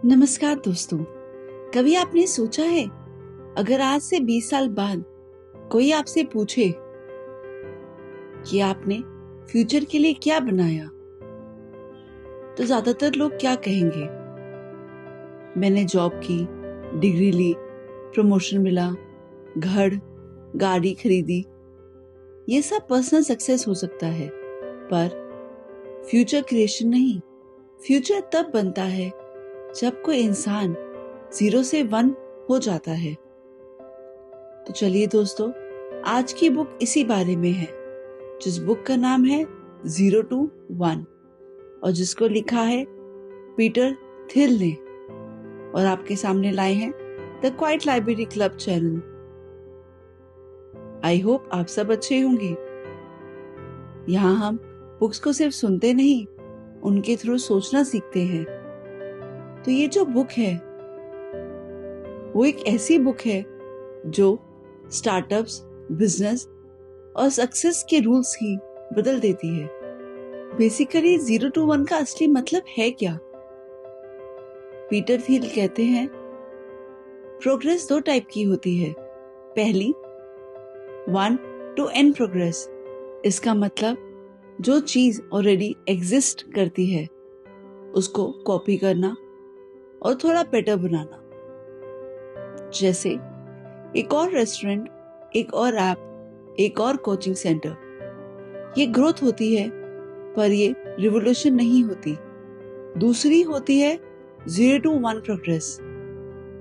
नमस्कार दोस्तों। कभी आपने सोचा है अगर आज से 20 साल बाद कोई आपसे पूछे कि आपने फ्यूचर के लिए क्या बनाया, तो ज्यादातर लोग क्या कहेंगे? मैंने जॉब की, डिग्री ली, प्रमोशन मिला, घर गाड़ी खरीदी। ये सब पर्सनल सक्सेस हो सकता है, पर फ्यूचर क्रिएशन नहीं। फ्यूचर तब बनता है जब कोई इंसान 0 से 1 हो जाता है। तो चलिए दोस्तों, आज की बुक इसी बारे में है, जिस बुक का नाम है 0 to 1 और जिसको लिखा है पीटर थिल ने, और आपके सामने लाए हैं the quite library club channel. I hope आप सब अच्छे होंगे। यहाँ हम बुक्स को सिर्फ सुनते नहीं, उनके थ्रू सोचना सीखते हैं। तो ये जो बुक है वो एक ऐसी बुक है जो स्टार्टअप्स, बिजनेस और सक्सेस के रूल्स ही बदल देती है। बेसिकली 0 to 1 का असली मतलब है क्या? पीटर थिल कहते हैं प्रोग्रेस 2 टाइप की होती है। पहली 1 to n प्रोग्रेस। इसका मतलब जो चीज ऑलरेडी एग्जिस्ट करती है उसको कॉपी करना और थोड़ा बेटर बनाना। जैसे एक और रेस्टोरेंट, एक और ऐप, एक और कोचिंग सेंटर। ये ग्रोथ होती है, पर ये रिवोल्यूशन नहीं होती। दूसरी होती है 0 to 1 प्रोग्रेस।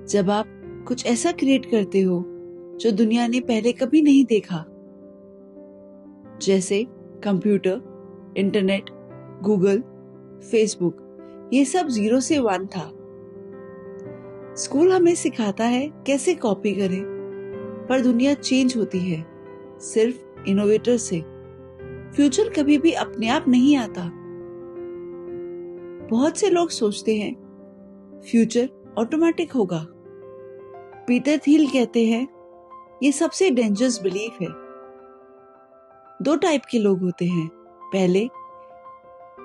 जब आप कुछ ऐसा क्रिएट करते हो जो दुनिया ने पहले कभी नहीं देखा, जैसे कंप्यूटर, इंटरनेट, गूगल, फेसबुक। ये सब 0 से 1 था। स्कूल हमें सिखाता है कैसे कॉपी करें, पर दुनिया चेंज होती है सिर्फ इनोवेटर से। फ्यूचर कभी भी अपने आप नहीं आता। बहुत से लोग सोचते हैं फ्यूचर ऑटोमेटिक होगा। पीटर थिल कहते हैं ये सबसे डेंजरस बिलीफ है। 2 टाइप के लोग होते हैं। पहले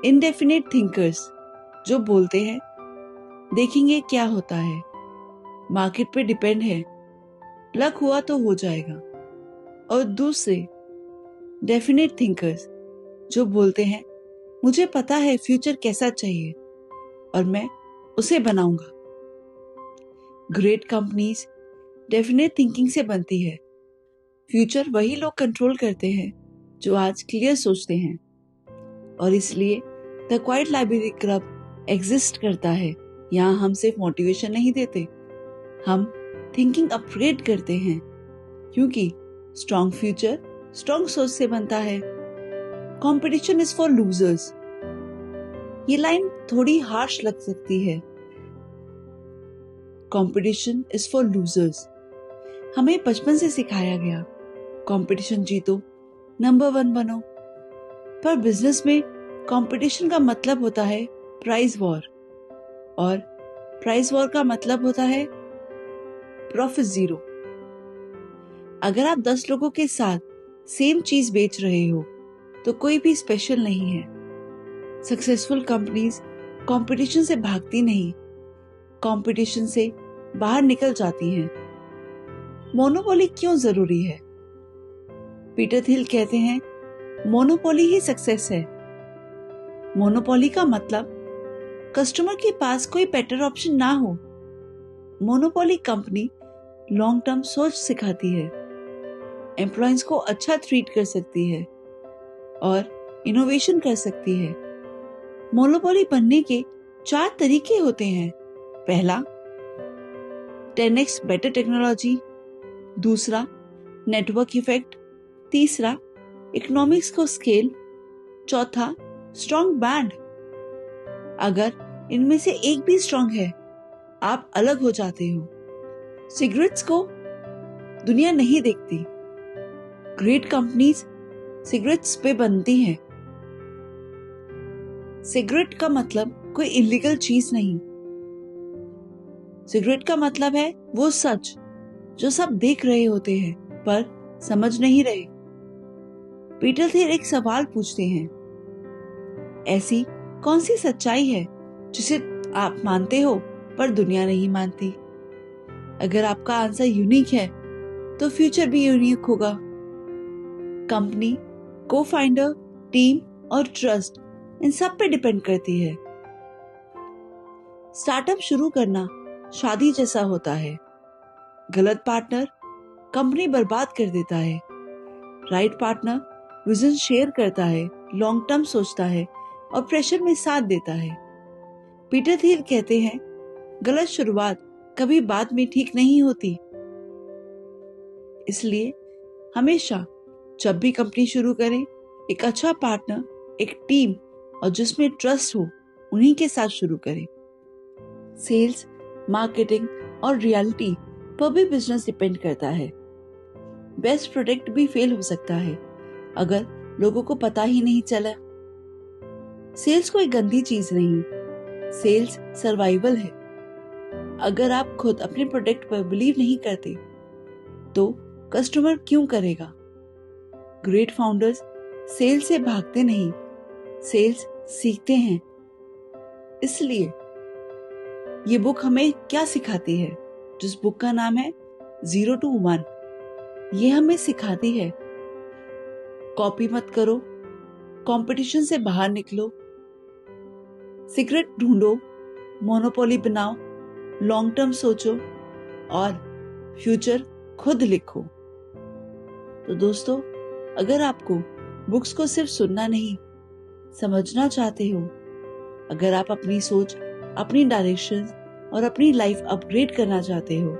इंडेफिनिट थिंकर्स, जो बोलते हैं देखेंगे क्या होता है, मार्केट पे डिपेंड है, लक हुआ तो हो जाएगा। और दूसरे डेफिनेट थिंकर्स, जो बोलते हैं मुझे पता है फ्यूचर कैसा चाहिए और मैं उसे बनाऊंगा। ग्रेट कंपनीज डेफिनेट थिंकिंग से बनती है। फ्यूचर वही लोग कंट्रोल करते हैं जो आज क्लियर सोचते हैं, और इसलिए the quite library club exist करता है। यहाँ हम सिर्फ मोटिवेशन नहीं देते, हम थिंकिंग अपग्रेड करते हैं, क्योंकि स्ट्रॉन्ग फ्यूचर स्ट्रॉन्ग सोच से बनता है। Competition is for losers. ये लाइन थोड़ी हार्श लग सकती है। Competition is for losers. हमें बचपन से सिखाया गया कंपटीशन जीतो, नंबर 1 बनो। पर बिजनेस में कंपटीशन का मतलब होता है प्राइस वॉर, और प्राइस वॉर का मतलब होता है प्रॉफिट 0। अगर आप 10 लोगों के साथ सेम चीज बेच रहे हो तो कोई भी स्पेशल नहीं है। सक्सेसफुल कंपनीज कंपटीशन से भागती नहीं, कंपटीशन से बाहर निकल जाती हैं। मोनोपोली क्यों जरूरी है? पीटर थिल कहते हैं मोनोपोली ही सक्सेस है। मोनोपोली का मतलब कस्टमर के पास कोई बेटर ऑप्शन ना हो। मोनोपोली कंपनी लॉन्ग टर्म सोच सिखाती है, एम्प्लॉयज को अच्छा ट्रीट कर सकती है और इनोवेशन कर सकती है। मोनोपोली बनने के 4 तरीके होते हैं। पहला 10x बेटर टेक्नोलॉजी, दूसरा नेटवर्क इफेक्ट, तीसरा इकोनॉमिक्स को स्केल, चौथा स्ट्रॉन्ग ब्रांड। अगर इनमें से एक भी स्ट्रॉन्ग है, आप अलग हो जाते हो। सिगरेट्स को दुनिया नहीं देखती। ग्रेट कंपनीज सिगरेट्स पे बनती हैं। सिगरेट का मतलब कोई इलीगल चीज नहीं। सिगरेट का मतलब है वो सच जो सब देख रहे होते हैं पर समझ नहीं रहे। पीटर थिल एक सवाल पूछते हैं, ऐसी कौन सी सच्चाई है जिसे आप मानते हो पर दुनिया नहीं मानती। अगर आपका आंसर यूनिक है तो फ्यूचर भी यूनिक होगा। कंपनी, को फाउंडर, टीम और ट्रस्ट इन सब पे डिपेंड करती है। स्टार्टअप शुरू करना शादी जैसा होता है। गलत पार्टनर कंपनी बर्बाद कर देता है। राइट पार्टनर विजन शेयर करता है, लॉन्ग टर्म सोचता है और प्रेशर में साथ देता है। पीटर थियल कहते हैं, गलत शुरुआत कभी बाद में ठीक नहीं होती। इसलिए हमेशा जब भी कंपनी शुरू करें, एक अच्छा पार्टनर, एक टीम और जिसमें ट्रस्ट हो, उन्हीं के साथ शुरू करें। सेल्स, मार्केटिंग और रियलिटी पर भी बिजनेस डिपेंड करता है। बेस्ट प्रोडक्ट भी फेल हो सकता है अगर लोगों को पता ही नहीं चला। सेल्स कोई गंदी चीज नहीं, सेल्स सर्वाइवल है। अगर आप खुद अपने प्रोडक्ट पर बिलीव नहीं करते तो कस्टमर क्यों करेगा? ग्रेट फाउंडर्स सेल्स से भागते नहीं, सेल्स सीखते हैं। इसलिए ये बुक हमें क्या सिखाती है? जिस बुक का नाम है 0 to 1, ये हमें सिखाती है कॉपी मत करो, कंपटीशन से बाहर निकलो, सीक्रेट ढूंढो, मोनोपोली बनाओ, लॉन्ग टर्म सोचो और फ्यूचर खुद लिखो। तो दोस्तों, अगर आपको बुक्स को सिर्फ सुनना नहीं, समझना चाहते हो, अगर आप अपनी सोच, अपनी डायरेक्शन और अपनी लाइफ अपग्रेड करना चाहते हो,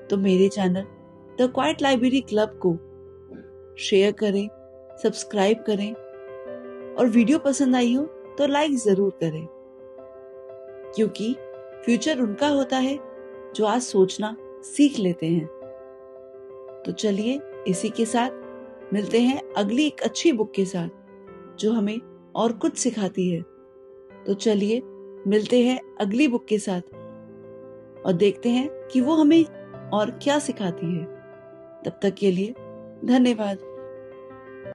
तो मेरे channel the quite library club को शेयर करें, सब्सक्राइब करें और वीडियो पसंद आई हो तो लाइक जरूर करें, क्योंकि फ्यूचर उनका होता है जो आज सोचना सीख लेते हैं। तो चलिए इसी के साथ मिलते हैं अगली एक अच्छी बुक के साथ जो हमें और कुछ सिखाती है। तो चलिए मिलते हैं अगली बुक के साथ और देखते हैं कि वो हमें और क्या सिखाती है। तब तक के लिए धन्यवाद।